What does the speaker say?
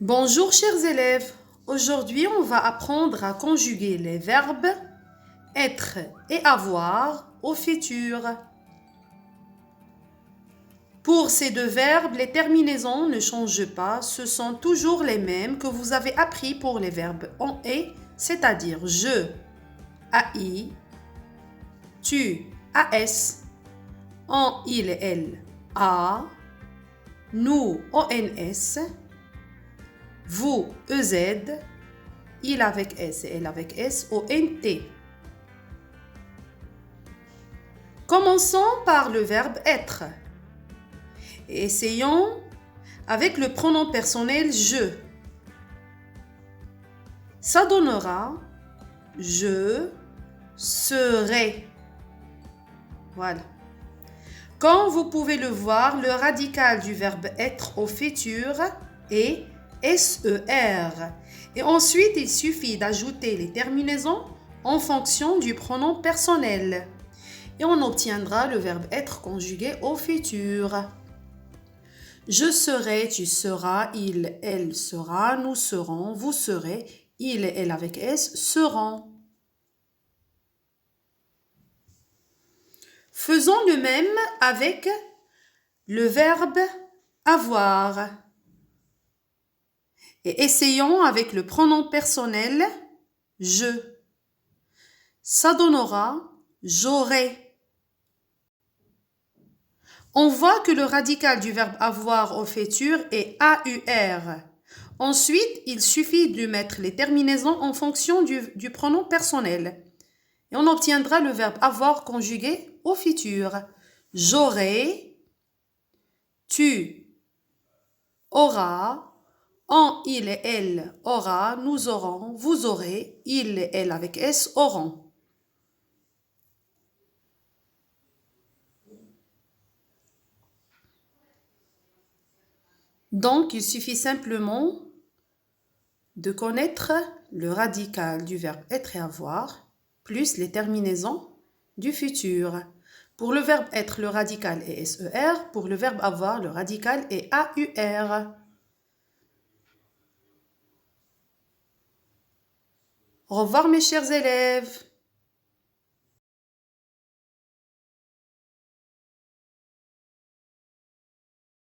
Bonjour chers élèves, aujourd'hui on va apprendre à conjuguer les verbes être et avoir au futur. Pour ces deux verbes, les terminaisons ne changent pas, ce sont toujours les mêmes que vous avez appris pour les verbes en et, c'est-à-dire je, AI, tu, AS, on, il et elle, A, nous, ONS, vous, EZ, il avec S et elle avec S, ONT. Commençons par le verbe être. Et essayons avec le pronom personnel je. Ça donnera je serai. Voilà. Comme vous pouvez le voir, le radical du verbe être au futur est SER. Et ensuite, il suffit d'ajouter les terminaisons en fonction du pronom personnel. Et on obtiendra le verbe être conjugué au futur. Je serai, tu seras, il, elle sera, nous serons, vous serez, il et elle avec S seront. Faisons le même avec le verbe avoir. Et essayons avec le pronom personnel je. Ça donnera j'aurai. On voit que le radical du verbe avoir au futur est AUR. Ensuite, il suffit de mettre les terminaisons en fonction du pronom personnel. Et on obtiendra le verbe avoir conjugué au futur. J'aurai, tu auras, on, il et elle aura, nous aurons, vous aurez, il et elle avec S auront. Donc, il suffit simplement de connaître le radical du verbe être et avoir, plus les terminaisons du futur. Pour le verbe être, le radical est SER. Pour le verbe avoir, le radical est AUR. Au revoir mes chers élèves.